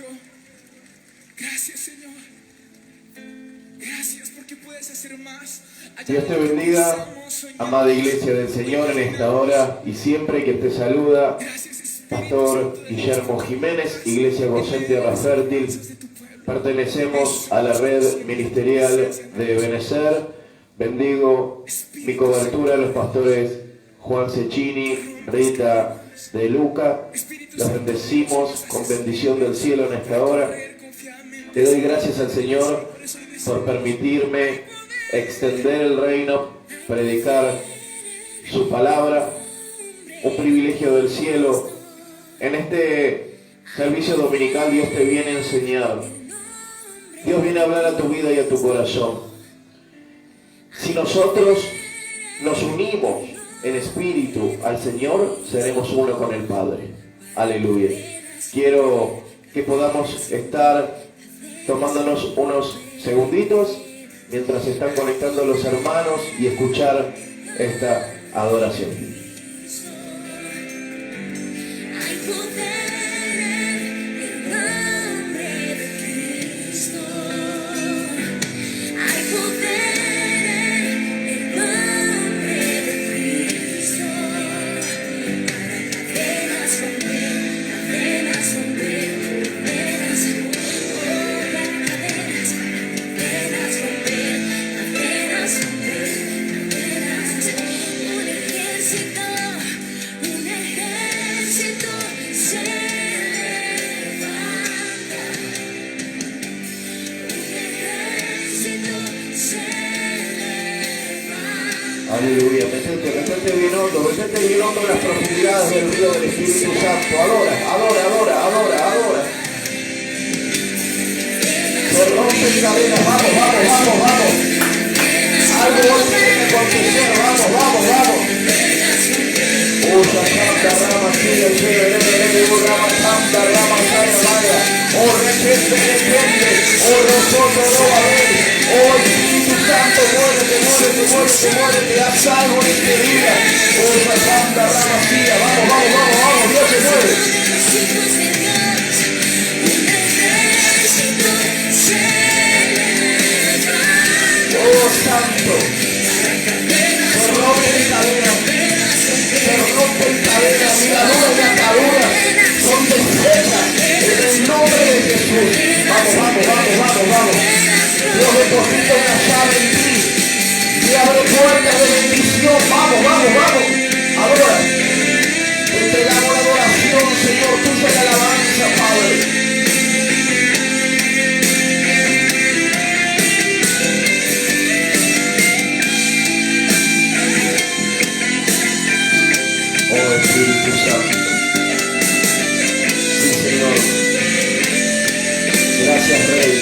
agradezco. Gracias, Señor. Gracias porque puedes hacer más. Dios te bendiga, amada iglesia del Señor, en esta hora y siempre, que te saluda Pastor Guillermo Jiménez, Iglesia Gozen Tierra Fértil. Pertenecemos a la red ministerial de Benecer. Bendigo mi cobertura a los pastores Juan Cecchini, Rita de Luca. Los bendecimos con bendición del cielo en esta hora. Le doy gracias al Señor por permitirme extender el reino, predicar su palabra, un privilegio del cielo. En este servicio dominical Dios te viene a enseñar. Dios viene a hablar a tu vida y a tu corazón. Si nosotros nos unimos en espíritu al Señor, seremos uno con el Padre. Aleluya. Quiero que podamos estar tomándonos unos segunditos mientras se están conectando los hermanos y escuchar esta adoración. Aleluya, metete bien hondo en las profundidades del río del Espíritu Santo. Adora. Se rompen cadenas, vamos. Algo hoy tiene que acontecer, vamos. Usa Santa Rama, sigue, Rama Santa, Rama Santa, repente, nosotros no va a ver. Espíritu Santo, muévete, haz algo en este día. Usa Santa Rama, sigue, vamos, Dios se mueve. Oh Santo, se rompen cadenas, ligaduras y ataduras son despejas en el nombre de Jesús. Vamos. Dios deposita una llave en ti y abre puertas de bendición. Vamos. Ahora te entregamos la adoración, Señor, tuya y la alabanza, Padre. Oh Espíritu Santo. Sí, Señor. Gracias, Rey.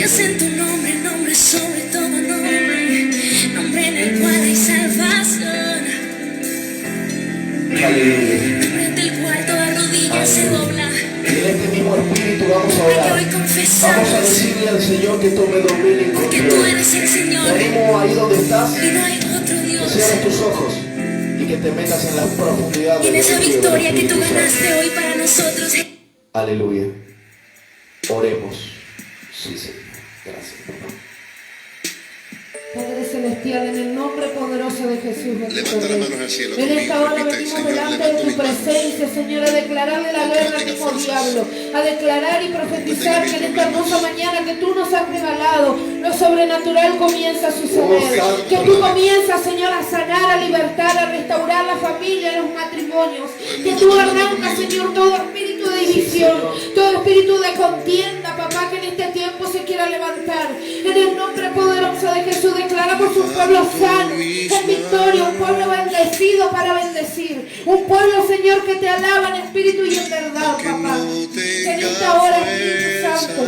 Es en tu nombre, nombre sobre todo nombre, nombre en el cual hay salvación. Aleluya. Nombre del cual toda rodilla se dobla. Y en este mismo espíritu vamos a orar. Vamos a decirle al Señor que tome dominio y control. Que tú eres el Señor. Te animo ahí donde estás. Y no hay otro Dios. Que cierres tus ojos y que te metas en las profundidades. Y en esa victoria que tú ganaste hoy para nosotros. Aleluya. Oremos. Sí, Señor. Gracias. Padre Celestial, en el nombre poderoso de Jesús, levanta las manos al cielo. en esta hora venimos delante de tu presencia, Señor, a declararle la guerra al mismo diablo, a declarar y profetizar que en esta hermosa mañana que tú nos has regalado, lo sobrenatural comienza a suceder, que tú comienzas, Señor, a sanar, a libertar, a restaurar la familia, los matrimonios, que tú arrancas, Señor, todo espíritu de división, todo espíritu de contienda, papá, que en este tiempo se quiera levantar. En el nombre poderoso de Jesús declaramos un pueblo sano, en victoria, un pueblo bendecido para bendecir, un pueblo, Señor, que te alaba en espíritu y en verdad, papá. Que en esta hora, Espíritu Santo,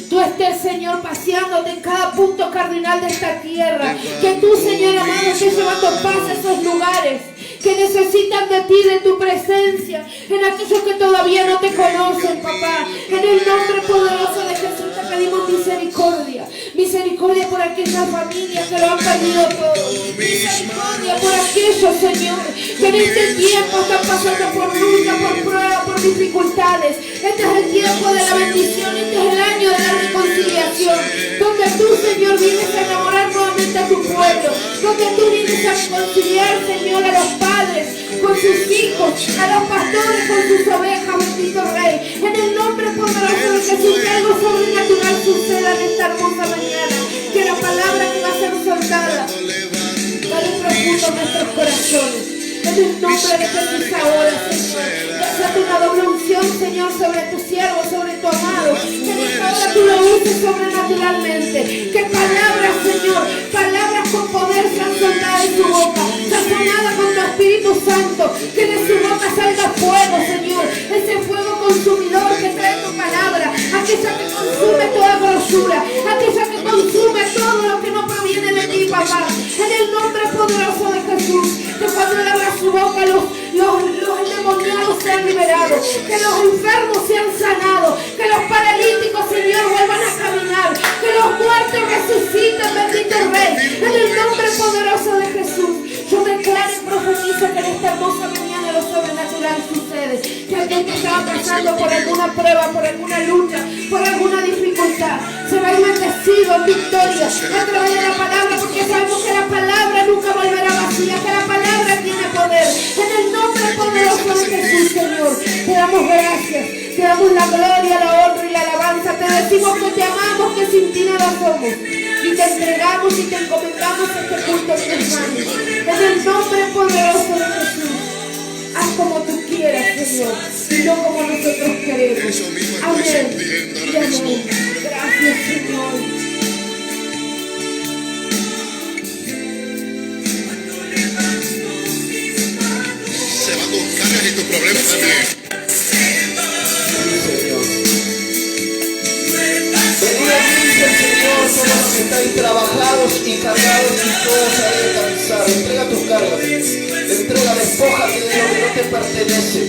tú estés, Señor, paseándote en cada punto cardinal de esta tierra. Que tú, Señor amado, estés llevando paz a esos lugares que necesitan de ti, de tu presencia, en aquellos que todavía no te conocen, papá. En el nombre poderoso de Jesús te pedimos misericordia. misericordia. Misericordia por aquellas familias que lo han perdido todo. Misericordia por aquellos, Señor, que en este tiempo están pasando por lucha, por pruebas, por dificultades. Este es el tiempo de la bendición, este es el año de la reconciliación, donde tú, Señor, vienes a enamorar nuevamente a tu pueblo, donde tú vienes a reconciliar, Señor, a los padres con sus hijos, a los pastores con sus ovejas, bendito Rey. En el nombre poderoso de Jesús, que algo sobrenatural suceda en esta hermosa mañana, que la palabra que va a ser soltada vale profundo en nuestros corazones. En el nombre de Jesús ahora, Señor, desata una doble unción, Señor, sobre tu siervo, sobre tu amado. Que en esta hora tú lo uses sobrenaturalmente. Que palabras, Señor, palabras con poder sean soltadas de su boca, sazonadas con tu Espíritu Santo. Que de su boca salga fuego, Señor, ese fuego consumidor que trae tu palabra, aquella que consume toda grosura, aquella que consume todo lo que no proviene de ti, papá. En el nombre poderoso de Jesús, que cuando él abra su boca los endemoniados sean liberados, que los enfermos sean sanados, que los paralíticos, Señor, vuelvan a caminar, que los muertos resuciten, bendito Rey. En el nombre poderoso de Jesús, yo declaro y profetizo que en esta hermosa mañana lo sobrenatural sucede. Que aquel que estaba pasando por alguna prueba, por alguna lucha, por alguna dificultad, se va a ir bendecido en victoria a través de la palabra, porque sabemos que la palabra nunca volverá vacía, que la palabra tiene poder. En el nombre poderoso de Jesús, Señor, te damos gracias, te damos la gloria, la honra y la alabanza. Te decimos que te amamos, que sin ti nada somos, y te entregamos y te encomendamos este culto en tus manos. En el nombre poderoso de Jesús, haz como tú quieras, Señor, y no como nosotros queremos. Amén y amén. Gracias, Señor. Se van tus cargas y tus problemas también. Señor, todos los que estáis trabajados y cargados y todos a descansar. Entrega tus cargas, entrega, despójate de lo que no te pertenece.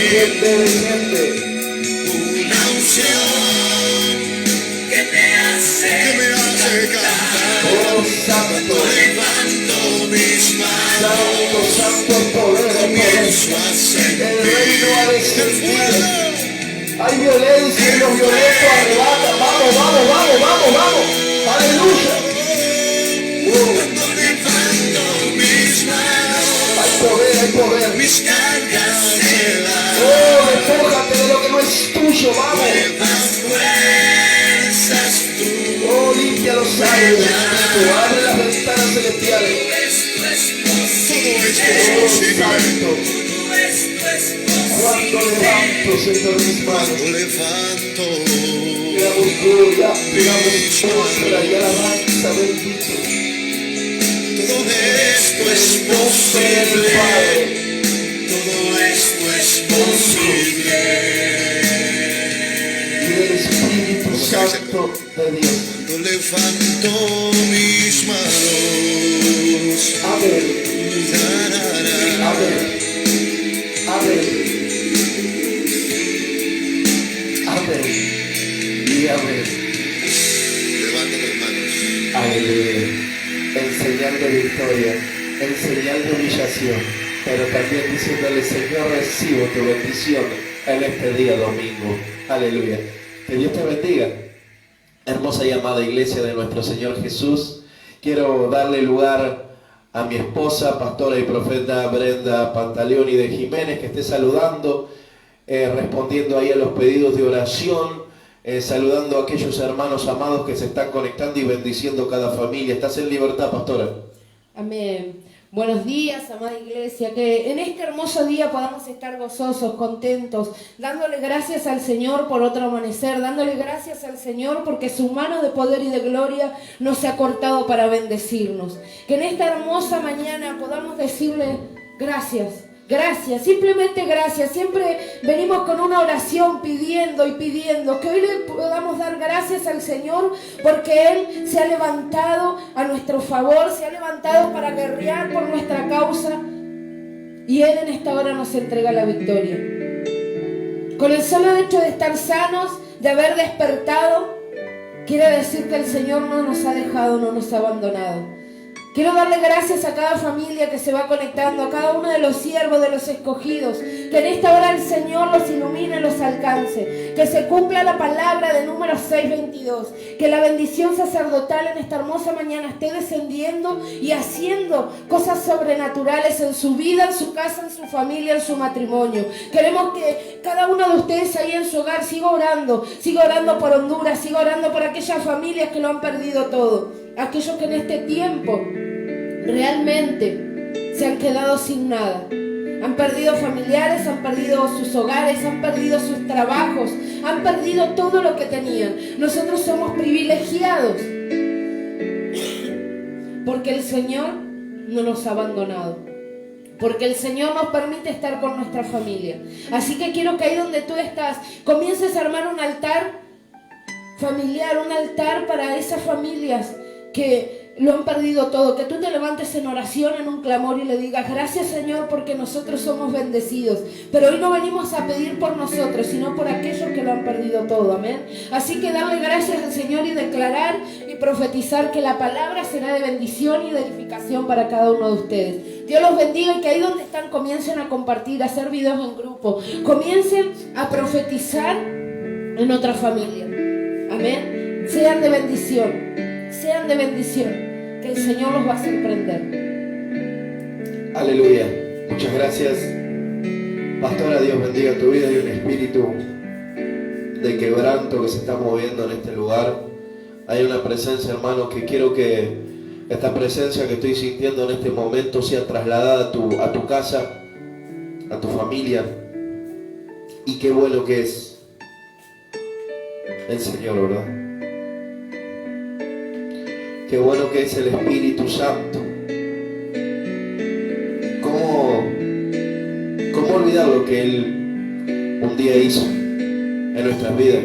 Desciende. Una unción que me hace cantar. Oh, santo, Levanto mis manos, santo, santo poder, comienzo a el sentir reino ha el descendido. fuego. Hay violencia y los violentos arrebatan. Vamos, vamos, vamos, vamos, vamos. Aleluya. Cuando levanto mis manos, Hay poder, hay poder. mis cargas se van. Oh, despójate de lo que no es tuyo, vamos. Nuevas fuerzas tú. Oh, limpia los aires, Espíritu, abre las ventanas celestiales. Esto es Oh, posible. santo, Todo esto es cuando levanto, Señor, mis manos. Cuando levanto Te damos gloria, te damos honra y alabanza, bendito. todo esto es Ser posible. Padre. Todo esto es posible. Y del Espíritu Santo de Dios. Cuando levanto mis manos. Amén. Tarara. Amén. Amén. Amén. Y amén. Levanta tus manos. Aleluya. En señal de victoria, en señal de humillación, pero también diciéndole, Señor, recibo tu bendición en este día domingo. Aleluya. Que Dios te bendiga. Hermosa y amada iglesia de nuestro Señor Jesús, quiero darle lugar a mi esposa, pastora y profeta Brenda Pantaleoni de Jiménez, que esté saludando, respondiendo ahí a los pedidos de oración, saludando a aquellos hermanos amados que se están conectando y bendiciendo cada familia. ¿Estás en libertad, pastora? Amén. Buenos días, amada iglesia, que en este hermoso día podamos estar gozosos, contentos, dándole gracias al Señor por otro amanecer, dándole gracias al Señor porque su mano de poder y de gloria no se ha cortado para bendecirnos. Que en esta hermosa mañana podamos decirle gracias. Gracias, simplemente gracias. Siempre venimos con una oración pidiendo y pidiendo que hoy le podamos dar gracias al Señor porque Él se ha levantado a nuestro favor, se ha levantado para guerrear por nuestra causa y Él en esta hora nos entrega la victoria. Con el solo hecho de estar sanos, de haber despertado, quiere decir que el Señor no nos ha dejado, no nos ha abandonado. Quiero darle gracias a cada familia que se va conectando, a cada uno de los siervos, de los escogidos, que en esta hora el Señor los ilumine, los alcance, que se cumpla la palabra de Números 6:22, que la bendición sacerdotal en esta hermosa mañana esté descendiendo y haciendo cosas sobrenaturales en su vida, en su casa, en su familia, en su matrimonio. Queremos que cada uno de ustedes ahí en su hogar siga orando por Honduras, siga orando por aquellas familias que lo han perdido todo, aquellos que en este tiempo realmente se han quedado sin nada. Han perdido familiares, han perdido sus hogares, han perdido sus trabajos, han perdido todo lo que tenían. Nosotros somos privilegiados porque el Señor no nos ha abandonado, porque el Señor nos permite estar con nuestra familia. Así que quiero que ahí donde tú estás comiences a armar un altar familiar, un altar para esas familias que lo han perdido todo, que tú te levantes en oración, en un clamor y le digas: gracias Señor porque nosotros somos bendecidos, pero hoy no venimos a pedir por nosotros, sino por aquellos que lo han perdido todo, amén. Así que darle gracias al Señor y declarar y profetizar que la palabra será de bendición y de edificación para cada uno de ustedes. Dios los bendiga y que ahí donde están comiencen a compartir, a hacer videos en grupo, comiencen a profetizar en otra familia, amén. Sean de bendición, sean de bendición, que el Señor los va a sorprender. Aleluya. Muchas gracias. Pastora, Dios bendiga tu vida y un espíritu de quebranto que se está moviendo en este lugar. Hay una presencia, hermano, que quiero que esta presencia que estoy sintiendo en este momento sea trasladada a tu casa, a tu familia. Y qué bueno que es el Señor, ¿verdad? Qué bueno que es el Espíritu Santo. ¿Cómo olvidar lo que Él un día hizo en nuestras vidas?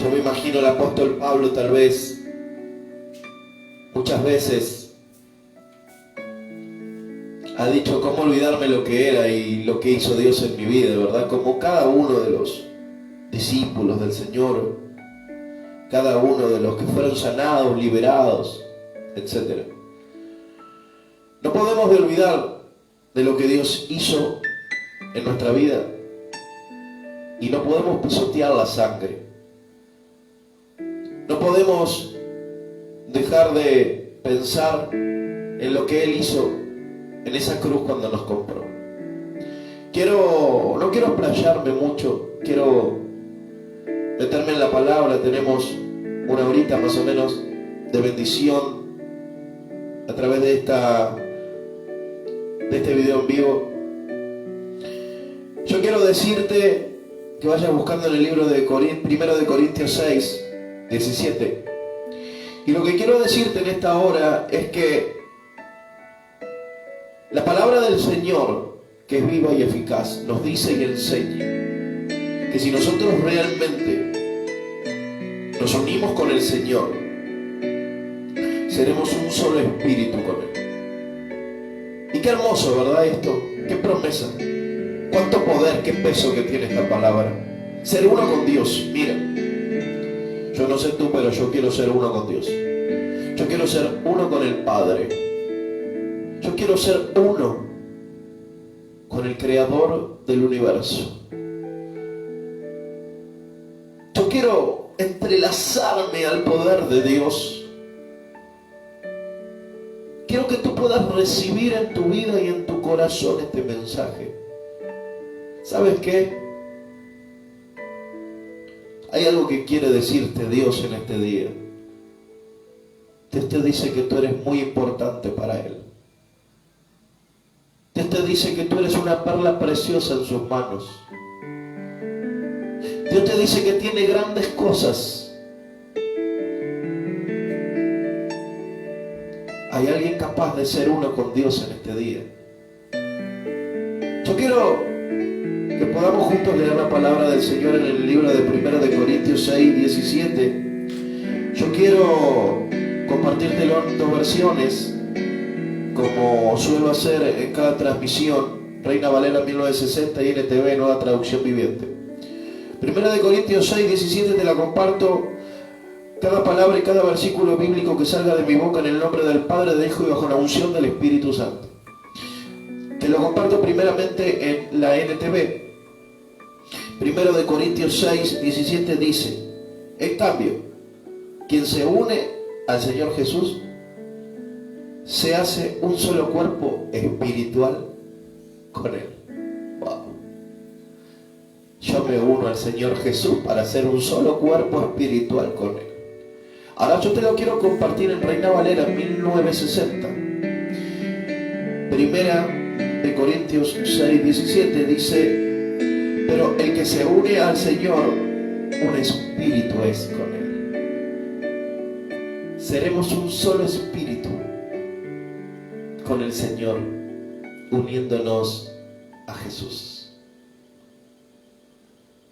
Yo me imagino al apóstol Pablo tal vez muchas veces ha dicho: ¿cómo olvidarme lo que era y lo que hizo Dios en mi vida? ¿Verdad? Como cada uno de los discípulos del Señor, cada uno de los que fueron sanados, liberados, etc. No podemos olvidar de lo que Dios hizo en nuestra vida y no podemos pisotear la sangre. No podemos dejar de pensar en lo que Él hizo en esa cruz cuando nos compró. No quiero explayarme mucho, quiero meterme en la palabra. Tenemos una horita más o menos de bendición a través de este video en vivo. Yo quiero decirte que vayas buscando en el libro de 1 de Corintios 6, 17. Y lo que quiero decirte en esta hora es que la palabra del Señor, que es viva y eficaz, nos dice y enseña que si nosotros realmente nos unimos con el Señor, seremos un solo espíritu con Él. Y qué hermoso, ¿verdad? Esto, qué promesa, cuánto poder, qué peso que tiene esta palabra. Ser uno con Dios. Mira, yo no sé tú, pero yo quiero ser uno con Dios. Yo quiero ser uno con el Padre. Yo quiero ser uno con el Creador del universo. Yo quiero entrelazarme al poder de Dios. Quiero que tú puedas recibir en tu vida y en tu corazón este mensaje. ¿Sabes qué? Hay algo que quiere decirte Dios en este día. Dios te dice que tú eres muy importante para Él. Dios te dice que tú eres una perla preciosa en sus manos. Dios te dice que tiene grandes cosas. ¿Hay alguien capaz de ser uno con Dios en este día? Yo quiero que podamos juntos leer la palabra del Señor en el libro de 1 de Corintios 6, 17. Yo quiero compartírtelo en dos versiones, como suelo hacer en cada transmisión. Reina Valera 1960 y NTV, Nueva Traducción Viviente. 1 de Corintios 6, 17 te la comparto. Cada palabra y cada versículo bíblico que salga de mi boca en el nombre del Padre, del Hijo y bajo la unción del Espíritu Santo. Te lo comparto primeramente en la NTV. 1 de Corintios 6, 17 dice: en cambio, quien se une al Señor Jesús se hace un solo cuerpo espiritual con Él. Wow. Yo me uno al Señor Jesús para hacer un solo cuerpo espiritual con Él. Ahora yo te lo quiero compartir en Reina Valera 1960. 1 de Corintios 6, 17 dice: pero el que se une al Señor, un espíritu es con Él. Seremos un solo espíritu con el Señor, uniéndonos a Jesús.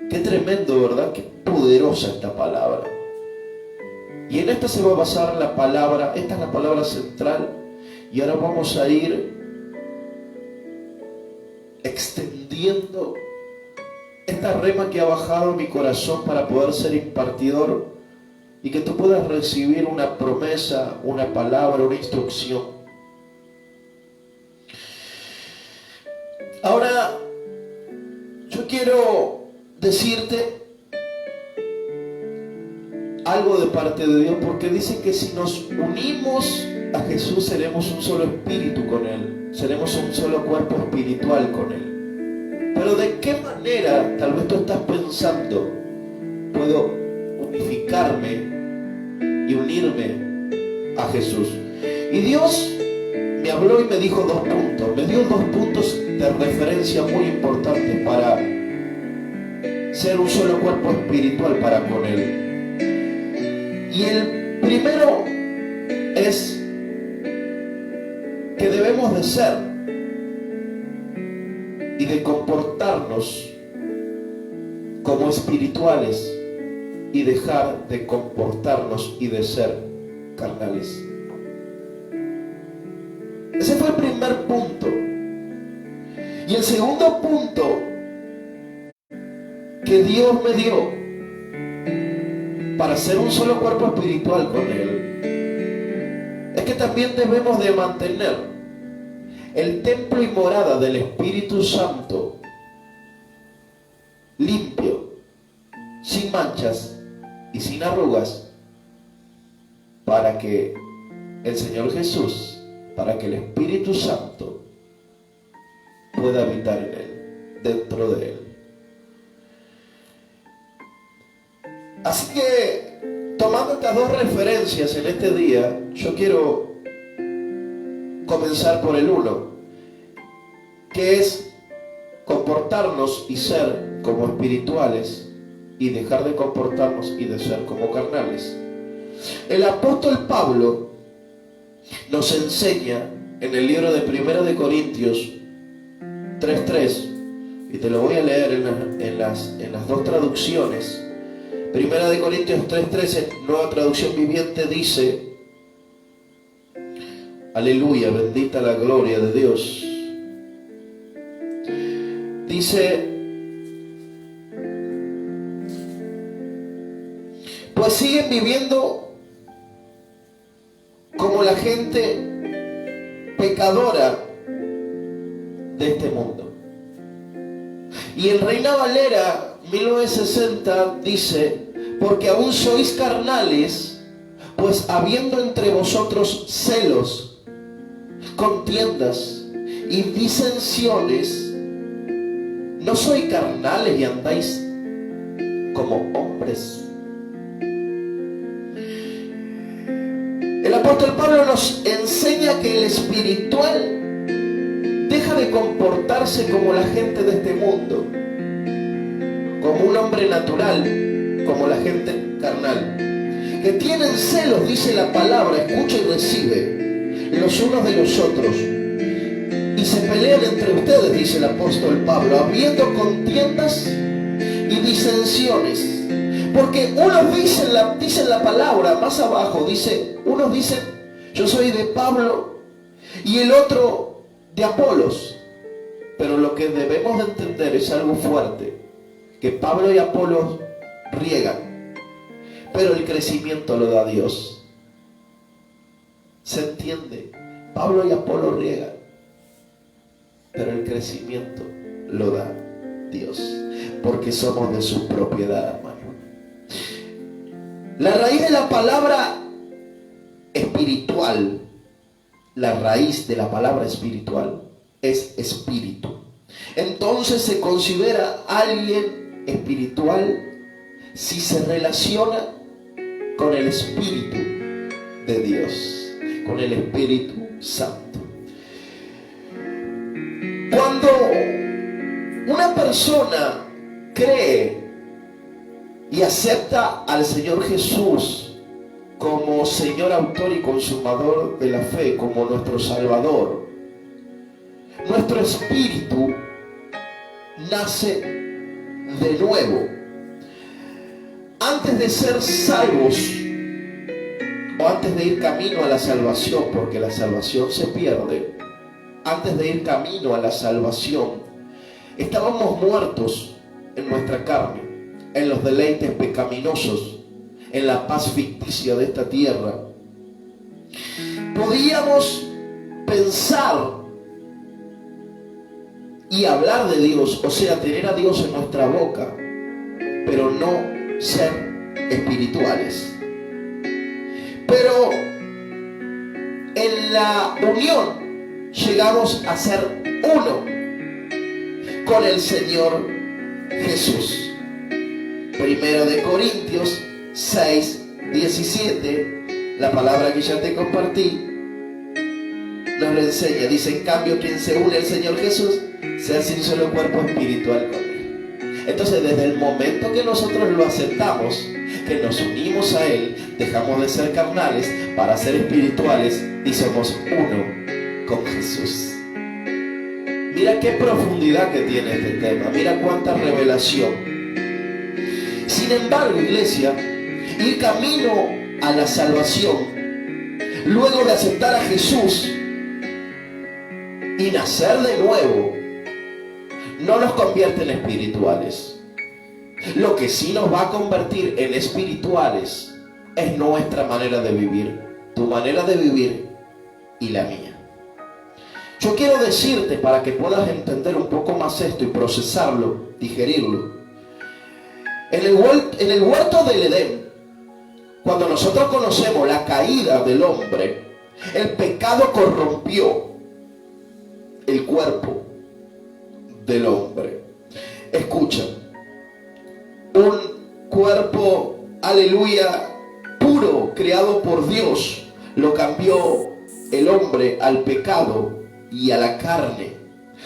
Qué tremendo, ¿verdad? Qué poderosa esta palabra. Y en esta se va a basar la palabra, esta es la palabra central, y ahora vamos a ir extendiendo esta rema que ha bajado mi corazón para poder ser impartidor y que tú puedas recibir una promesa, una palabra, una instrucción. Ahora, yo quiero decirte algo de parte de Dios, porque dice que si nos unimos a Jesús seremos un solo espíritu con Él, seremos un solo cuerpo espiritual con Él. Pero ¿de qué manera, tal vez tú estás pensando, puedo unificarme y unirme a Jesús? Y Dios me habló y me dijo dos puntos, me dio dos puntos de referencia muy importantes para ser un solo cuerpo espiritual para con Él. Y el primero es que debemos de ser y de comportarnos como espirituales y dejar de comportarnos y de ser carnales. Ese fue el primer punto. Y el segundo punto que Dios me dio para ser un solo cuerpo espiritual con Él es que también debemos de mantener el templo y morada del Espíritu Santo limpio, sin manchas y sin arrugas, para que el Señor Jesús, para que el Espíritu Santo pueda habitar en Él, dentro de Él. Así que, tomando estas dos referencias en este día, yo quiero comenzar por el uno, que es comportarnos y ser como espirituales y dejar de comportarnos y de ser como carnales. El apóstol Pablo nos enseña en el libro de 1 de Corintios 3:3, y te lo voy a leer en las dos traducciones. 1 de Corintios 3:3, en Nueva Traducción Viviente, dice: aleluya, bendita la gloria de Dios. Dice: pues siguen viviendo como la gente pecadora de este mundo. Y en Reina Valera 1960 dice: porque aún sois carnales, pues habiendo entre vosotros celos, contiendas y disensiones, ¿no sois carnales y andáis como hombres? El apóstol Pablo nos enseña que el espiritual deja de comportarse como la gente de este mundo, como un hombre natural, como la gente carnal, que tienen celos, dice la palabra, escucha y recibe, los unos de los otros, y se peleen entre ustedes, dice el apóstol Pablo, habiendo contiendas y disensiones. Porque unos dicen la palabra más abajo, unos dicen, yo soy de Pablo y el otro de Apolos. Pero lo que debemos de entender es algo fuerte, que Pablo y Apolos riegan, pero el crecimiento lo da Dios. ¿Se entiende? Pablo y Apolos riegan, pero el crecimiento lo da Dios, porque somos de su propiedad, hermano. La raíz de la palabra espiritual, la raíz de la palabra espiritual es espíritu. Entonces se considera alguien espiritual si se relaciona con el Espíritu de Dios, con el Espíritu Santo. Cuando una persona cree y acepta al Señor Jesús como Señor, autor y consumador de la fe, como nuestro Salvador, nuestro espíritu nace de nuevo. Antes de ser salvos, o antes de ir camino a la salvación, porque la salvación se pierde, antes de ir camino a la salvación, estábamos muertos en nuestra carne, en los deleites pecaminosos, en la paz ficticia de esta tierra. Podíamos pensar y hablar de Dios, o sea, tener a Dios en nuestra boca, pero no ser espirituales. Pero en la unión llegamos a ser uno con el Señor Jesús. Primero de Corintios 6:17, la palabra que ya te compartí, nos lo enseña. Dice, en cambio, quien se une al Señor Jesús se hace un solo cuerpo espiritual con Él. Entonces, desde el momento que nosotros lo aceptamos, que nos unimos a Él, dejamos de ser carnales para ser espirituales y somos uno con Jesús. Mira qué profundidad que tiene este tema, mira cuánta revelación. Sin embargo, iglesia, ir camino a la salvación, luego de aceptar a Jesús y nacer de nuevo, no nos convierte en espirituales. Lo que sí nos va a convertir en espirituales es nuestra manera de vivir, tu manera de vivir y la mía. Yo quiero decirte, para que puedas entender un poco más esto y procesarlo, digerirlo. En el huerto del Edén, cuando nosotros conocemos la caída del hombre, el pecado corrompió el cuerpo del hombre. Escucha, un cuerpo, aleluya, puro, creado por Dios, lo cambió el hombre al pecado y a la carne,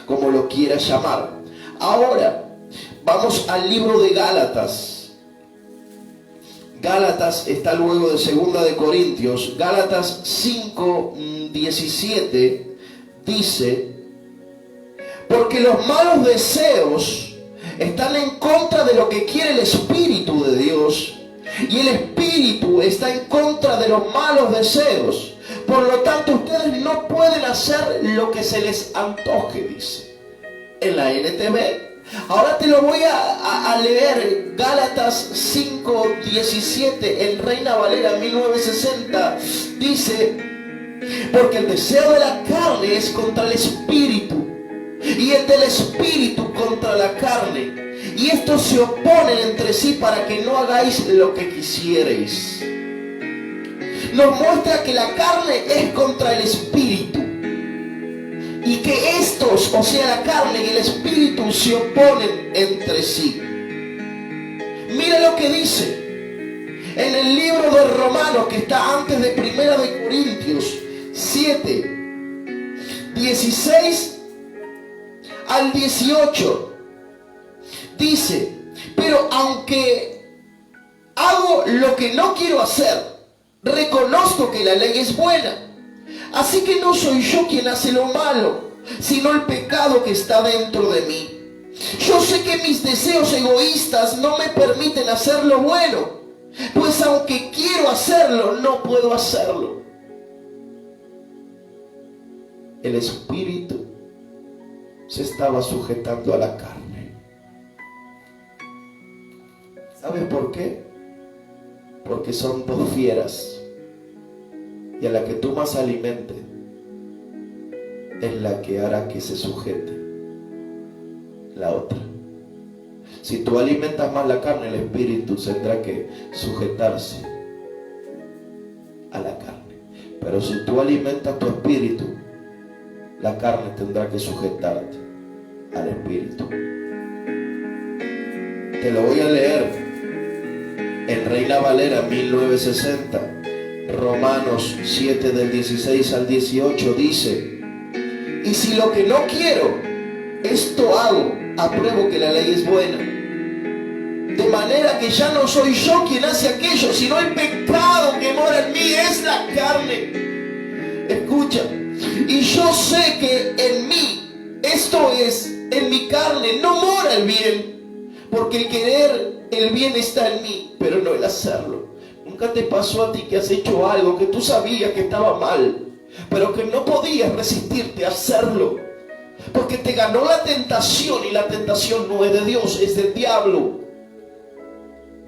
como lo quieras llamar. Ahora, vamos al libro de Gálatas. Gálatas está luego de 2 de Corintios. Gálatas 5:17 dice, porque los malos deseos están en contra de lo que quiere el Espíritu de Dios, y el Espíritu está en contra de los malos deseos. Por lo tanto, ustedes no pueden hacer lo que se les antoje, dice en la NTV. Ahora te lo voy a leer. Gálatas 5:17 en Reina Valera 1960 dice, porque el deseo de la carne es contra el Espíritu, y el del Espíritu contra la carne, y estos se oponen entre sí para que no hagáis lo que quisierais. Nos muestra que la carne es contra el Espíritu, y que estos, o sea la carne y el Espíritu, se oponen entre sí. Mira lo que dice en el libro de Romanos, que está antes de 1 de Corintios 7:16 al 18. Dice, pero aunque hago lo que no quiero hacer, reconozco que la ley es buena. Así que no soy yo quien hace lo malo, sino el pecado que está dentro de mí. Yo sé que mis deseos egoístas no me permiten hacer lo bueno, pues aunque quiero hacerlo, no puedo hacerlo. El espíritu se estaba sujetando a la carne. ¿Sabes por qué? Porque son dos fieras, y a la que tú más alimentes es la que hará que se sujete la otra. Si tú alimentas más la carne, el espíritu tendrá que sujetarse a la carne. Pero si tú alimentas tu espíritu, la carne tendrá que sujetarte al espíritu. Te lo voy a leer en Reina Valera 1960. Romanos 7 del 16 al 18 dice: y si lo que no quiero, esto hago, apruebo que la ley es buena. De manera que ya no soy yo quien hace aquello, sino el pecado que mora en mí, es la carne. Escucha, y yo sé que en mí, esto es, en mi carne, no mora el bien, porque el querer el bien está en mí, pero no el hacerlo. ¿Nunca te pasó a ti que has hecho algo que tú sabías que estaba mal, pero que no podías resistirte a hacerlo? Porque te ganó la tentación, y la tentación no es de Dios, es del diablo.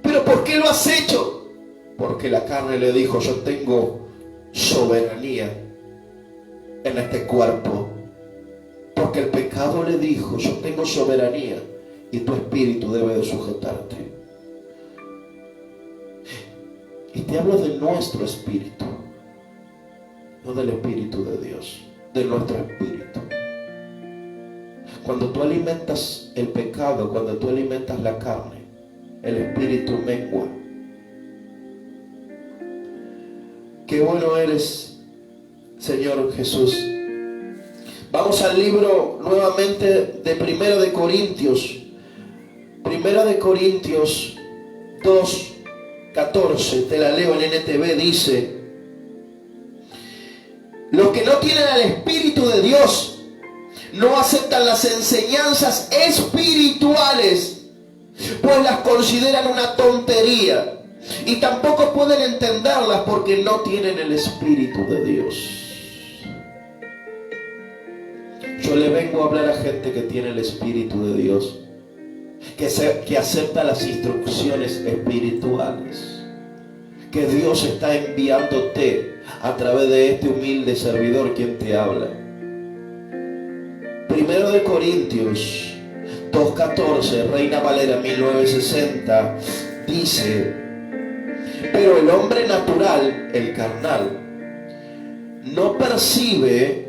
¿Pero por qué lo has hecho? Porque la carne le dijo: yo tengo soberanía en este cuerpo. Porque el pecado le dijo: yo tengo soberanía y tu espíritu debe de sujetarte. Y te hablo de nuestro espíritu, no del espíritu de Dios, de nuestro espíritu. Cuando tú alimentas el pecado, cuando tú alimentas la carne, el espíritu mengua. Qué bueno eres, Señor Jesús. Vamos al libro nuevamente de Primera de Corintios. Primera de Corintios 2:14, te la leo en NTV, dice: los que no tienen al Espíritu de Dios no aceptan las enseñanzas espirituales, pues las consideran una tontería, y tampoco pueden entenderlas porque no tienen el Espíritu de Dios. Yo le vengo a hablar a gente que tiene el Espíritu de Dios, que acepta las instrucciones espirituales, que Dios está enviándote a través de este humilde servidor quien te habla. Primero de Corintios 2:14, Reina Valera 1960, dice: pero el hombre natural, el carnal, no percibe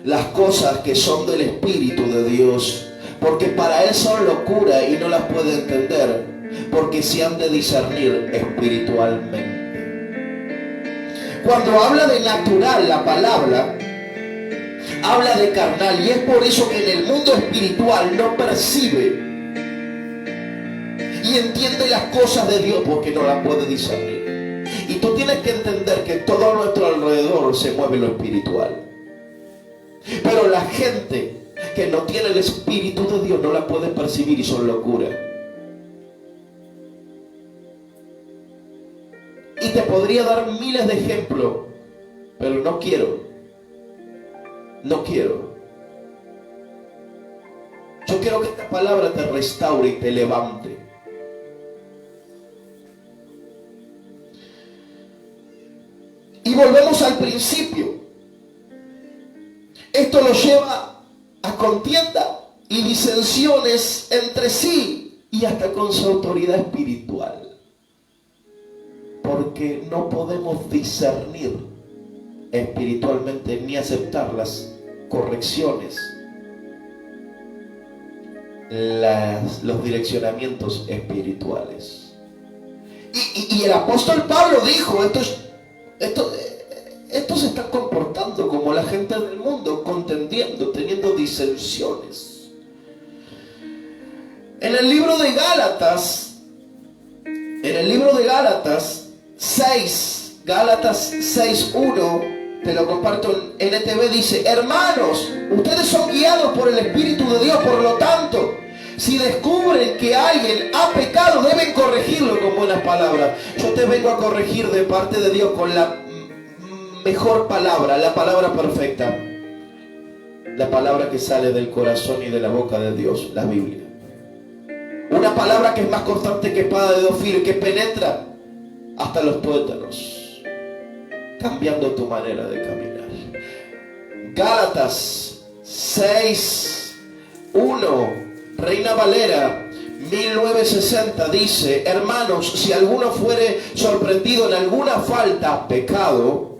las cosas que son del Espíritu de Dios, porque para él son locura y no las puede entender, porque se han de discernir espiritualmente. Cuando habla de natural, la palabra habla de carnal, y es por eso que en el mundo espiritual no percibe y entiende las cosas de Dios, porque no las puede discernir. Y tú tienes que entender que todo a nuestro alrededor se mueve en lo espiritual, pero la gente que no tiene el Espíritu de Dios no la puede percibir, y son locura. Y te podría dar miles de ejemplos, pero no quiero. Yo quiero que esta palabra te restaure y te levante. Y volvemos al principio. Esto lo lleva a contienda y disensiones entre sí, y hasta con su autoridad espiritual, porque no podemos discernir espiritualmente ni aceptar las correcciones, los direccionamientos espirituales. Y el apóstol Pablo dijo: estos se están comportando como la gente del mundo, contendiendo, teniendo disensiones. En el libro de Gálatas 6, Gálatas 6:1, te lo comparto en NTV, dice: hermanos, ustedes son guiados por el Espíritu de Dios, por lo tanto, si descubren que alguien ha pecado, deben corregirlo con buenas palabras. Yo te vengo a corregir de parte de Dios con la mejor palabra, la palabra perfecta, la palabra que sale del corazón y de la boca de Dios, la Biblia. Una palabra que es más cortante que espada de dos filos, que penetra hasta los tuétanos, cambiando tu manera de caminar. Gálatas 6:1, Reina Valera 1960 dice: hermanos, si alguno fuere sorprendido en alguna falta, pecado,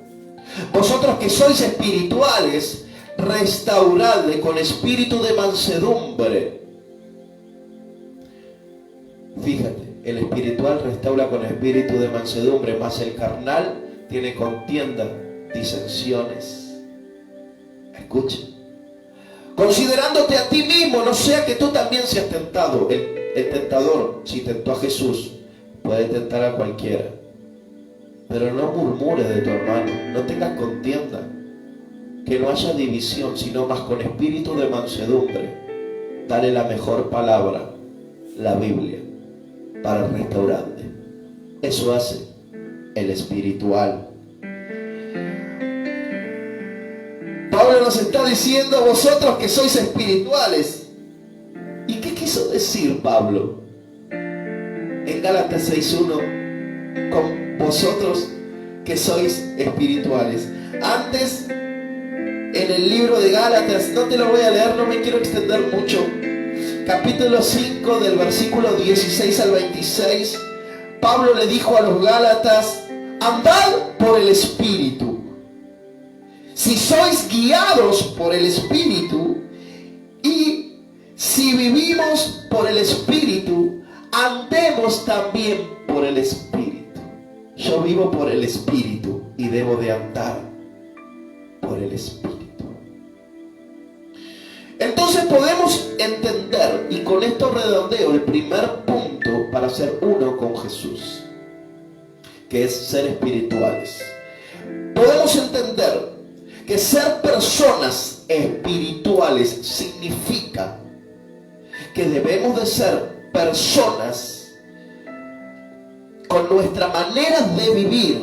vosotros que sois espirituales, restauradle con espíritu de mansedumbre. Fíjate, el espiritual restaura con espíritu de mansedumbre, mas el carnal tiene contienda, disensiones. Escucha. Considerándote a ti mismo, no sea que tú también seas tentado. El tentador, si tentó a Jesús, puede tentar a cualquiera. Pero no murmures de tu hermano, no tengas contienda, que no haya división, sino más con espíritu de mansedumbre. Dale la mejor palabra, la Biblia, para restaurarte. Eso hace el espiritual. Pablo nos está diciendo: vosotros que sois espirituales. ¿Y qué quiso decir Pablo? En Gálatas 6:1, con vosotros que sois espirituales. Antes, en el libro de Gálatas, no te lo voy a leer, no me quiero extender mucho. Capítulo 5, del versículo 16 al 26, Pablo le dijo a los Gálatas: andad por el Espíritu. Si sois guiados por el Espíritu, y si vivimos por el Espíritu, andemos también por el Espíritu. Yo vivo por el Espíritu y debo de andar por el Espíritu. Entonces podemos entender, y con esto redondeo el primer punto para ser uno con Jesús, que es ser espirituales. Podemos entender que ser personas espirituales significa que debemos de ser personas con nuestra manera de vivir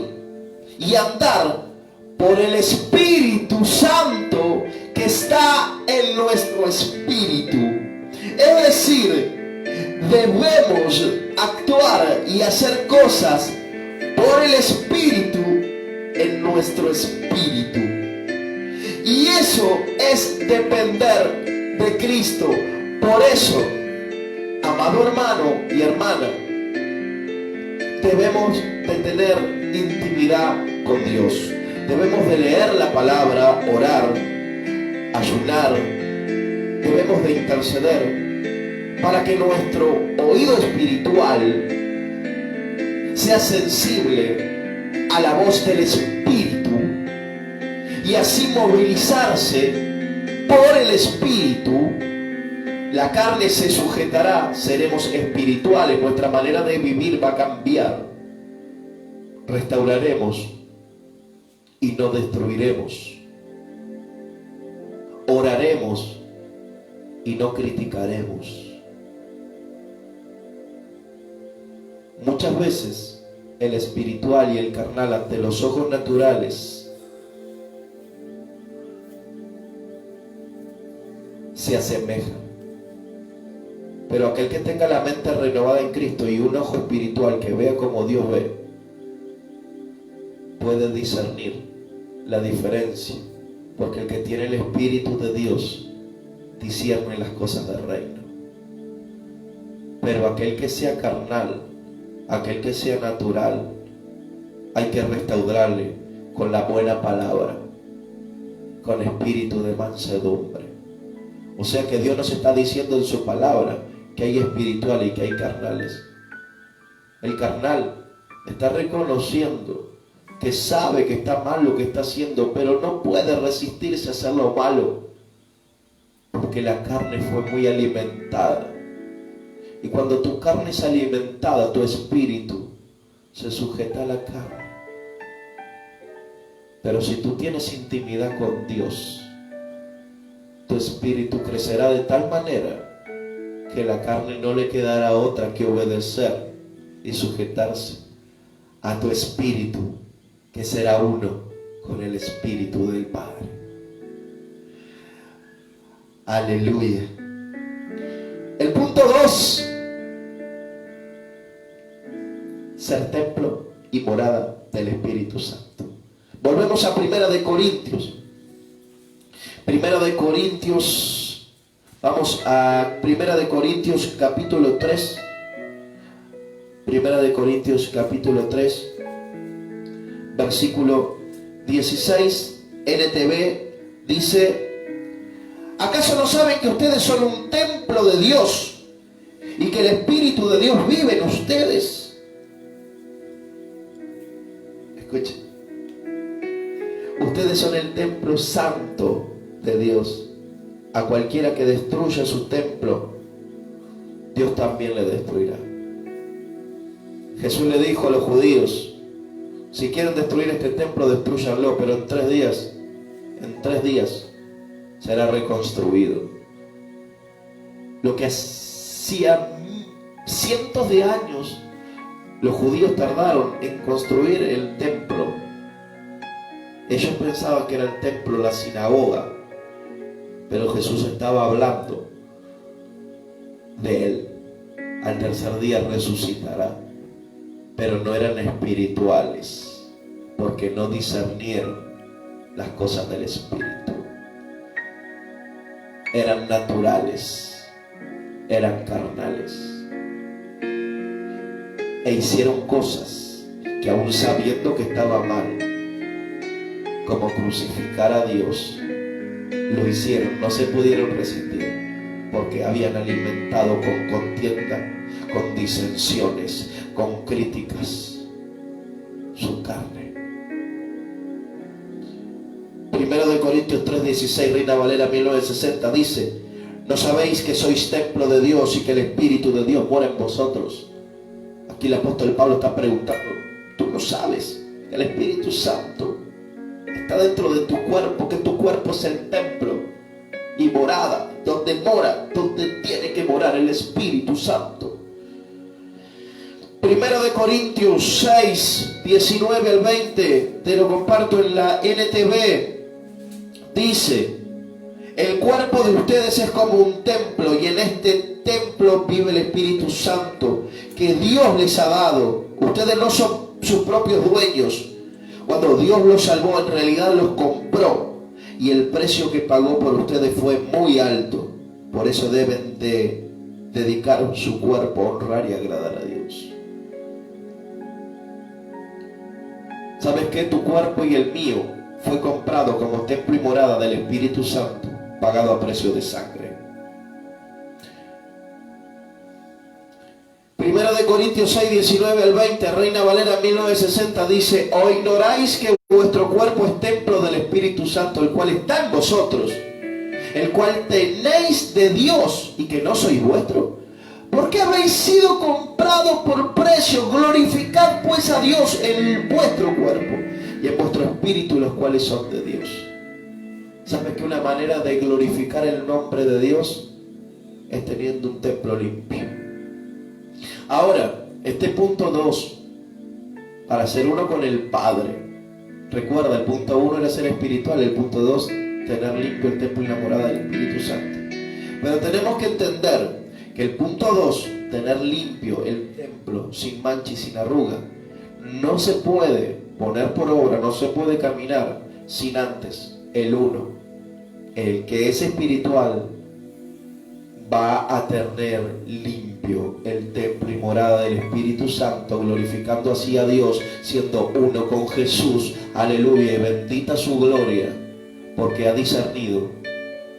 y andar por el Espíritu Santo que está en nuestro espíritu. Es decir, debemos actuar y hacer cosas por el Espíritu en nuestro espíritu. Y eso es depender de Cristo. Por eso, amado hermano y hermana, debemos de tener intimidad con Dios. Debemos de leer la palabra, orar, ayunar. Debemos de interceder para que nuestro oído espiritual sea sensible a la voz del Espíritu y así movilizarse por el Espíritu. La carne se sujetará, seremos espirituales, nuestra manera de vivir va a cambiar. Restauraremos y no destruiremos. Oraremos y no criticaremos. Muchas veces el espiritual y el carnal ante los ojos naturales se asemejan. Pero aquel que tenga la mente renovada en Cristo y un ojo espiritual que vea como Dios ve, puede discernir la diferencia, porque el que tiene el Espíritu de Dios discierne las cosas del reino. Pero aquel que sea carnal, aquel que sea natural, hay que restaurarle con la buena palabra, con espíritu de mansedumbre. O sea que Dios nos está diciendo en su palabra que hay espirituales y que hay carnales. El carnal está reconociendo que sabe que está mal lo que está haciendo, pero no puede resistirse a hacer lo malo, porque la carne fue muy alimentada. Y cuando tu carne es alimentada, tu espíritu se sujeta a la carne. Pero si tú tienes intimidad con Dios, tu espíritu crecerá de tal manera que la carne no le quedará otra que obedecer y sujetarse a tu espíritu, que será uno con el espíritu del Padre. Aleluya. El punto 2: ser templo y morada del Espíritu Santo. Volvemos a Primera de Corintios. Primera de Corintios. Vamos a Primera de Corintios capítulo 3. Primera de Corintios capítulo 3, versículo 16, NTV, dice: ¿acaso no saben que ustedes son un templo de Dios y que el Espíritu de Dios vive en ustedes? Escuchen. Ustedes son el templo santo de Dios. A cualquiera que destruya su templo, Dios también le destruirá. Jesús le dijo a los judíos: si quieren destruir este templo, destrúyanlo, pero en 3 días será reconstruido. Lo que hacía cientos de años los judíos tardaron en construir el templo. Ellos pensaban que era el templo, la sinagoga, pero Jesús estaba hablando de él. Al 3er día resucitará. Pero no eran espirituales, porque no discernieron las cosas del Espíritu. Eran naturales, eran carnales, e hicieron cosas que, aún sabiendo que estaba mal, como crucificar a Dios, lo hicieron. No se pudieron resistir, porque habían alimentado con contienda, con disensiones, con críticas su carne. Primero de Corintios 3:16, Reina Valera 1960, dice: ¿no sabéis que sois templo de Dios y que el Espíritu de Dios mora en vosotros? Aquí el apóstol Pablo está preguntando: ¿tú no sabes que el Espíritu Santo está dentro de tu cuerpo, que tu cuerpo es el templo y morada, donde tiene que morar el Espíritu Santo? Primero de Corintios 6, 19 al 20, te lo comparto en la NTV. Dice: el cuerpo de ustedes es como un templo, y en este templo vive el Espíritu Santo que Dios les ha dado. Ustedes no son sus propios dueños. Cuando Dios los salvó, en realidad los compró, y el precio que pagó por ustedes fue muy alto. Por eso deben de dedicar su cuerpo a honrar y agradar a Dios. ¿Sabes qué? Tu cuerpo y el mío fue comprado como templo y morada del Espíritu Santo, pagado a precio de sangre. Primero de Corintios 6, 19 al 20, Reina Valera 1960, dice: ¿o ignoráis que vuestro cuerpo es templo del Espíritu Santo, el cual está en vosotros, el cual tenéis de Dios, y que no sois vuestro? Porque habéis sido comprados por precio. Glorificad pues a Dios en vuestro cuerpo y en vuestro espíritu, los cuales son de Dios. ¿Sabes que una manera de glorificar el nombre de Dios es teniendo un templo limpio? Ahora, este punto 2, para ser uno con el Padre. Recuerda, el punto 1 era ser espiritual, el punto 2, tener limpio el templo y la morada del Espíritu Santo. Pero tenemos que entender que el punto 2, tener limpio el templo sin mancha y sin arruga, no se puede poner por obra, no se puede caminar sin antes el 1, el que es espiritual, va a tener limpio el templo y morada del Espíritu Santo, glorificando así a Dios, siendo uno con Jesús. Aleluya, y bendita su gloria, porque ha discernido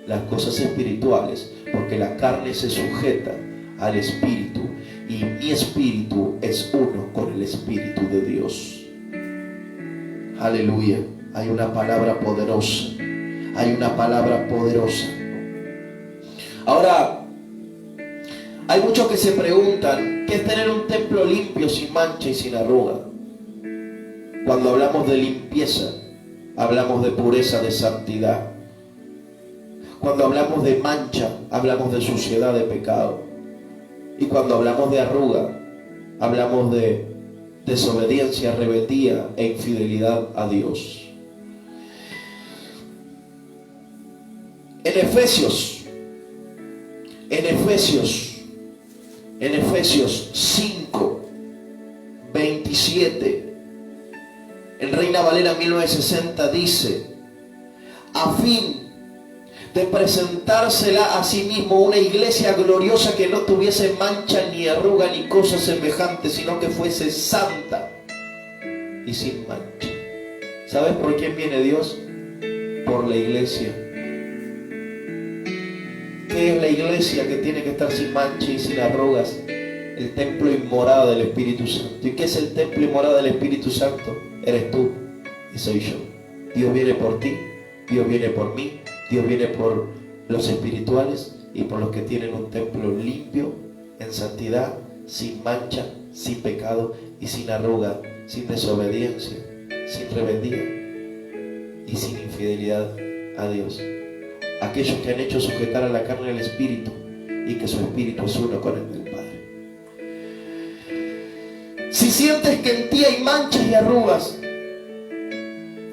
las cosas espirituales, porque la carne se sujeta al Espíritu, y mi espíritu es uno con el Espíritu de Dios. Aleluya. Hay una palabra poderosa, hay una palabra poderosa. Ahora, hay muchos que se preguntan: ¿qué es tener un templo limpio, sin mancha y sin arruga? Cuando hablamos de limpieza, hablamos de pureza, de santidad. Cuando hablamos de mancha, hablamos de suciedad, de pecado. Y cuando hablamos de arruga, hablamos de desobediencia, rebeldía e infidelidad a Dios. En Efesios 5, 27, en Reina Valera 1960 dice: a fin de presentársela a sí mismo una iglesia gloriosa que no tuviese mancha ni arruga ni cosa semejante, sino que fuese santa y sin mancha. ¿Sabes por quién viene Dios? Por la iglesia. ¿Qué es la iglesia que tiene que estar sin mancha y sin arrugas? El templo y morada del Espíritu Santo. ¿Y qué es el templo y morada del Espíritu Santo? Eres tú y soy yo. Dios viene por ti, Dios viene por mí, Dios viene por los espirituales y por los que tienen un templo limpio, en santidad, sin mancha, sin pecado y sin arruga, sin desobediencia, sin rebeldía y sin infidelidad a Dios. Aquellos que han hecho sujetar a la carne al espíritu y que su espíritu es uno con el del Padre. Si sientes que en ti hay manchas y arrugas,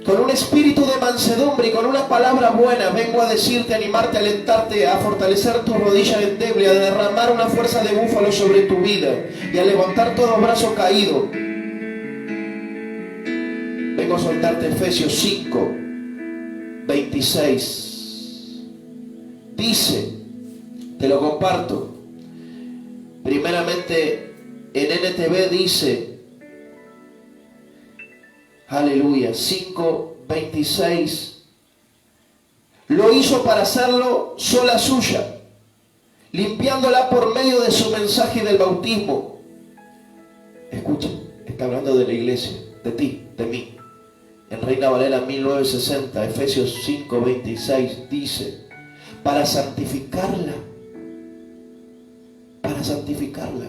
con un espíritu de mansedumbre y con una palabra buena, vengo a decirte, a animarte, a alentarte, a fortalecer tus rodillas endebles, a derramar una fuerza de búfalo sobre tu vida y a levantar todo brazo caído. Vengo a soltarte Efesios 5, 26. Dice, te lo comparto, primeramente en NTV dice, aleluya, 5:26, lo hizo para hacerlo sola suya, limpiándola por medio de su mensaje del bautismo. Escucha, está hablando de la iglesia, de ti, de mí. En Reina Valera 1960, Efesios 5:26 dice, para santificarla,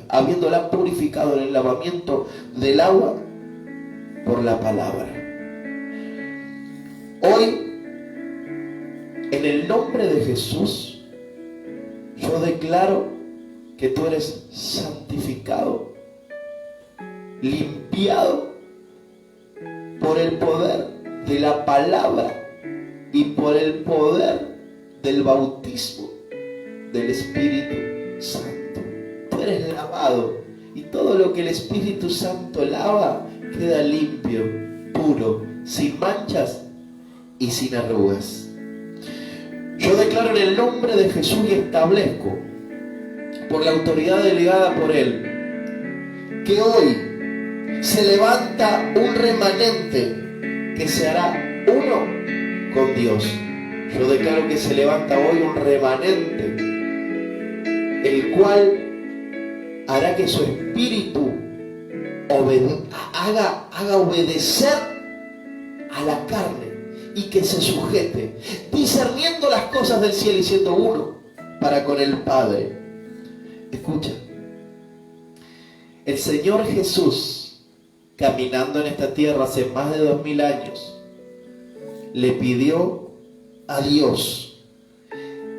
habiéndola purificado en el lavamiento del agua por la palabra. Hoy, en el nombre de Jesús, yo declaro que tú eres santificado, limpiado por el poder de la palabra y por el poder del bautismo del Espíritu Santo. Tú eres lavado y todo lo que el Espíritu Santo lava queda limpio, puro, sin manchas y sin arrugas. Yo declaro en el nombre de Jesús y establezco, por la autoridad delegada por Él, que hoy se levanta un remanente que se hará uno con Dios. Yo declaro que se levanta hoy un remanente, el cual hará que su espíritu haga obedecer a la carne y que se sujete, discerniendo las cosas del cielo y siendo uno para con el Padre. Escucha, el Señor Jesús, caminando en esta tierra hace más de 2000 años, le pidió a Dios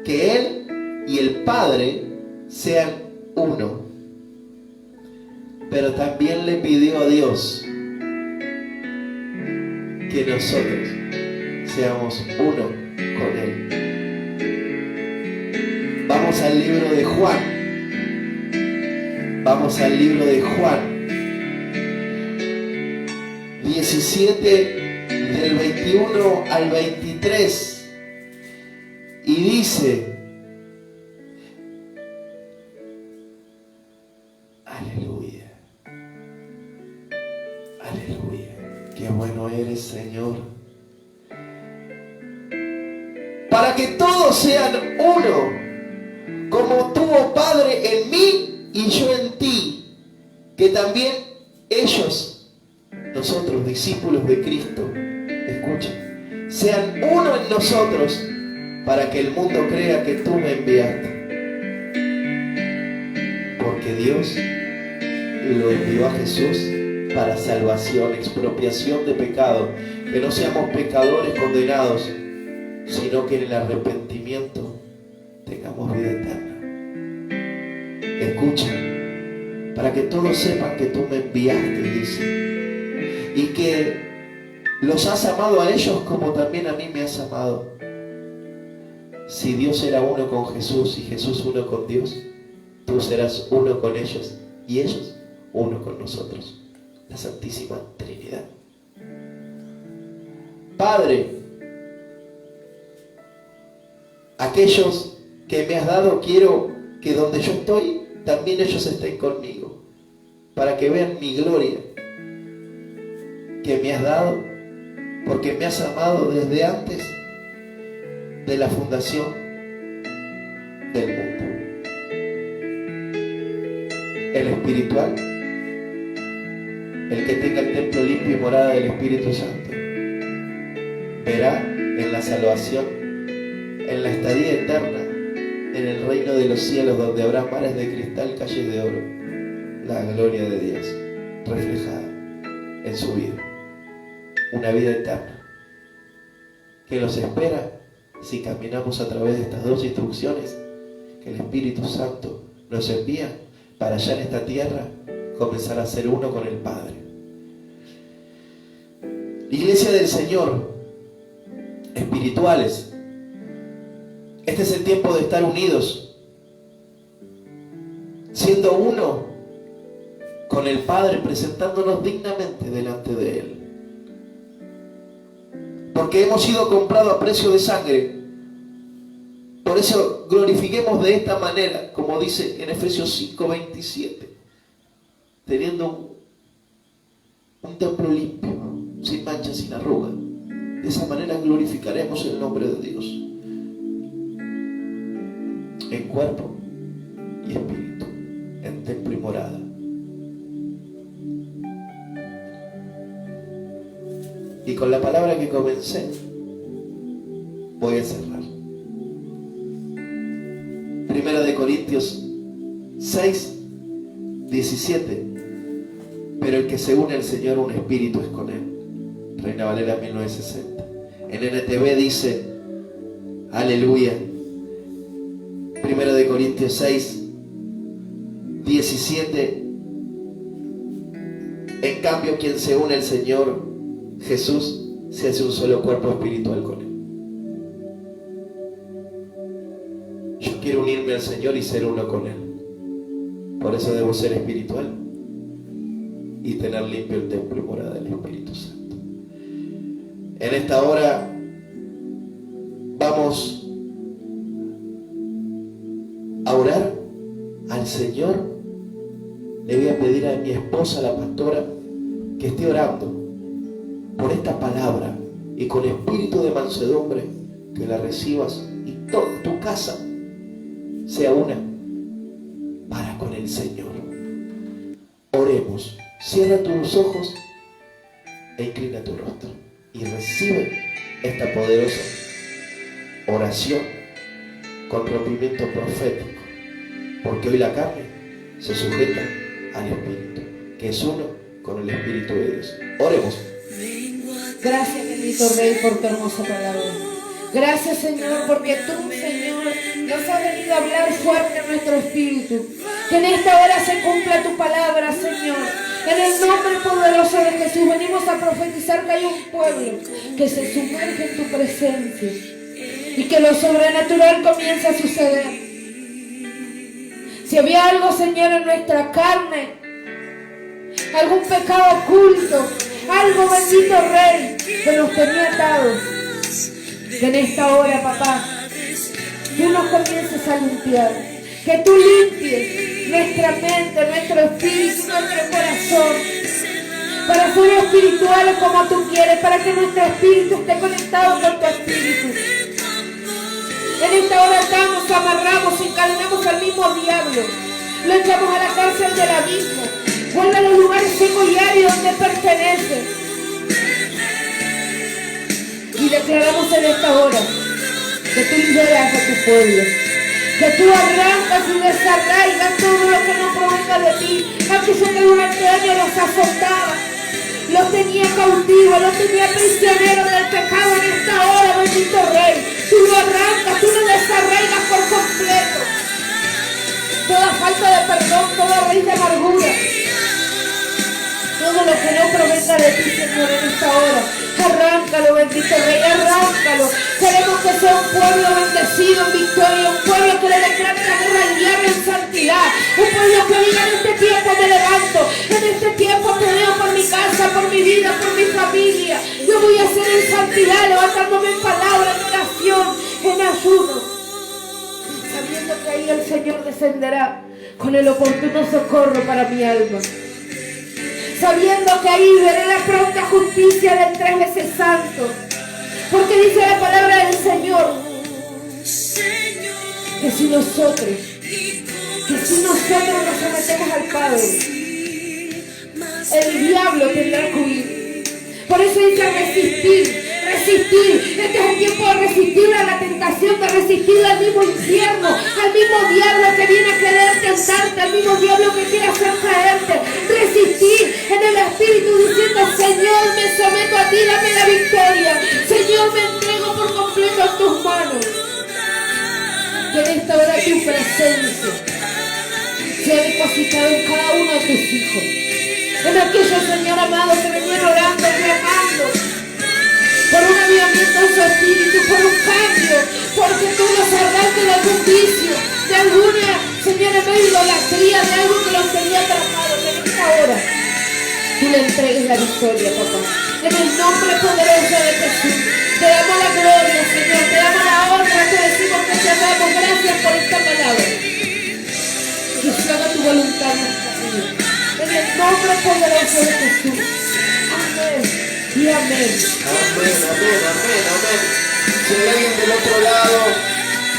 que Él y el Padre sean uno, pero también le pidió a Dios que nosotros seamos uno con Él. Vamos al libro de Juan. Vamos al libro de Juan 17, del 21 al 23. Y dice, aleluya, aleluya, qué bueno eres, Señor. Para que todos sean uno, como tú, oh Padre, en mí y yo en ti, que también ellos, nosotros, discípulos de Cristo, escucha, sean uno en nosotros, para que el mundo crea que tú me enviaste. Porque Dios lo envió a Jesús para salvación, expropiación de pecado. que no seamos pecadores condenados, sino que en el arrepentimiento tengamos vida eterna. Escucha, para que todos sepan que tú me enviaste, dice, y que los has amado a ellos como también a mí me has amado. Si Dios era uno con Jesús y Jesús uno con Dios, tú serás uno con ellos y ellos uno con nosotros. La Santísima Trinidad. Padre, aquellos que me has dado, quiero que donde yo estoy, también ellos estén conmigo, para que vean mi gloria que me has dado, porque me has amado desde antes de la fundación del mundo. El espiritual, el que tenga el templo limpio y morada del Espíritu Santo, verá en la salvación, en la estadía eterna, en el reino de los cielos, donde habrá mares de cristal, calles de oro, la gloria de Dios reflejada en su vida. Una vida eterna que nos espera si caminamos a través de estas dos instrucciones que el Espíritu Santo nos envía para allá en esta tierra comenzar a ser uno con el Padre. Iglesia del Señor, espirituales, este es el tiempo de estar unidos, siendo uno con el Padre, presentándonos dignamente delante de Él. Porque hemos sido comprados a precio de sangre. Por eso glorifiquemos de esta manera, como dice en Efesios 5:27, teniendo un templo limpio, sin mancha, sin arruga. De esa manera glorificaremos el nombre de Dios, en cuerpo y espíritu, en templo y morada. Y con la palabra que comencé, voy a cerrar. 1 Corintios 6:17. Pero el que se une al Señor, un espíritu es con Él. Reina Valera 1960. En NTV dice, aleluya. 1 Corintios 6:17. En cambio, quien se une al Señor Jesús, se hace un solo cuerpo espiritual con Él. Yo quiero unirme al Señor y ser uno con Él. Por eso debo ser espiritual y tener limpio el templo y morada del Espíritu Santo. En esta hora vamos a orar al Señor. Le voy a pedir a mi esposa, la pastora, que esté orando por esta palabra y con espíritu de mansedumbre que la recibas y toda tu casa sea una para con el Señor. Oremos. Cierra tus ojos e inclina tu rostro y recibe esta poderosa oración con rompimiento profético, porque hoy la carne se sujeta al Espíritu, que es uno con el Espíritu de Dios. Oremos. Gracias, bendito Rey, por tu hermosa palabra. Gracias, Señor, porque tú, Señor, nos has venido a hablar fuerte en nuestro espíritu. Que en esta hora se cumpla tu palabra, Señor. En el nombre poderoso de Jesús venimos a profetizar que hay un pueblo que se sumerge en tu presencia y que lo sobrenatural comienza a suceder. Si había algo, Señor, en nuestra carne, algún pecado oculto, algo, bendito Rey, que nos tenía atados, que en esta hora, papá, tú nos comiences a limpiar, que tú limpies nuestra mente, nuestro espíritu, nuestro corazón, para ser espirituales como tú quieres, para que nuestro espíritu esté conectado con tu espíritu. En esta hora atamos, amarramos, encadenamos al mismo diablo, lo echamos a la cárcel del abismo, vuelve a los lugares secos y áridos donde pertenece. Y declaramos en esta hora que tú liberas a tu pueblo, que tú arrancas y desarraigas todo lo que no provenga de ti, aquello que durante años los azotaba, los los tenía cautivos, los tenía prisioneros del pecado en esta hora, bendito Rey. Tú lo arrancas, tú lo desarraigas por completo. Toda falta de perdón, toda raíz de amargura, todo lo que no provenga de ti, Señor, en esta hora. Arráncalo, bendito Rey, arráncalo. Queremos que sea un pueblo bendecido en victoria, un pueblo que le declare la guerra al diablo en santidad, un pueblo que diga: en este tiempo me levanto, en este tiempo peleo por mi casa, por mi vida, por mi familia. Yo voy a hacer en santidad, levantándome en palabra, en oración, en ayuno, sabiendo que ahí el Señor descenderá con el oportuno socorro para mi alma, sabiendo que ahí veré la pronta justicia del 3 veces santo, porque dice la palabra del Señor que si nosotros nos sometemos al Padre, el diablo tendrá que huir. Por eso dice resistir. Este es el tiempo de resistir a la tentación, de resistir al mismo infierno, al mismo diablo que viene a querer tentarte, al mismo diablo que quiere hacer caerte. Resistir en el Espíritu diciendo: Señor, me someto a ti, dame la victoria. Señor, me entrego por completo a tus manos. Que en esta hora tu presencia sea depositada en cada uno de tus hijos. En aquellos, Señor amado, que venían orando, clamando por un avivamiento en su espíritu, por un cambio, porque tú los salvaste de algún vicio, de alguna, Señor, en medio de idolatría, de algo que los tenía atrapados. En esta hora tú le entregues la victoria, papá. En el nombre poderoso de Jesús, te damos la gloria, Señor, te damos la honra, te decimos que te damos. Gracias por esta palabra. Que se haga tu voluntad en nuestra vida. En el nombre poderoso de Jesús. Amén. Y amén. Amén, amén, amén, amén. Si hay alguien del otro lado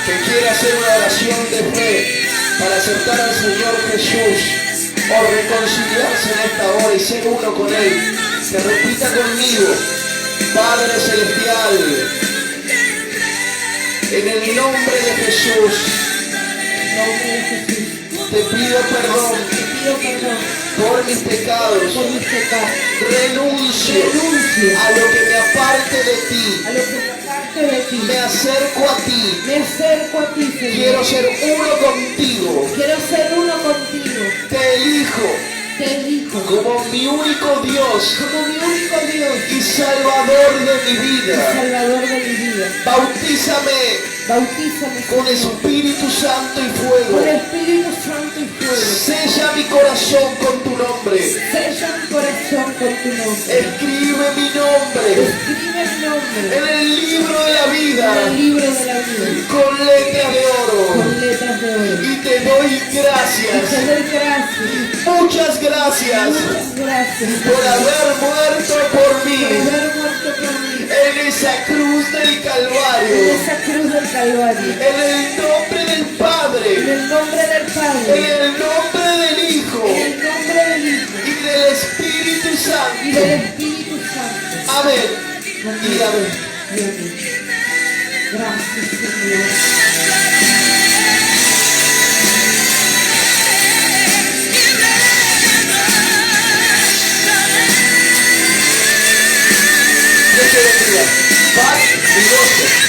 que quiere hacer una oración de fe para aceptar al Señor Jesús o reconciliarse en esta hora y ser uno con Él, que repita conmigo: Padre Celestial, en el nombre de Jesús, te pido perdón por mis pecados. Renuncio a lo que me aparte de ti. Me acerco a ti. Señor. Quiero ser uno contigo. Te elijo como mi único Dios y Salvador de mi vida. Bautízame con Espíritu Santo y fuego. Sella mi corazón con tu nombre. Escribe mi nombre en el libro de la vida con letras de oro. Y te doy gracias. Muchas gracias por haber muerto por mí en esa cruz del Calvario. En el nombre del Padre, en el nombre del Hijo y del Espíritu Santo. Amén y amén. Gracias, Señor. Dios te bendiga. Paz y gozo.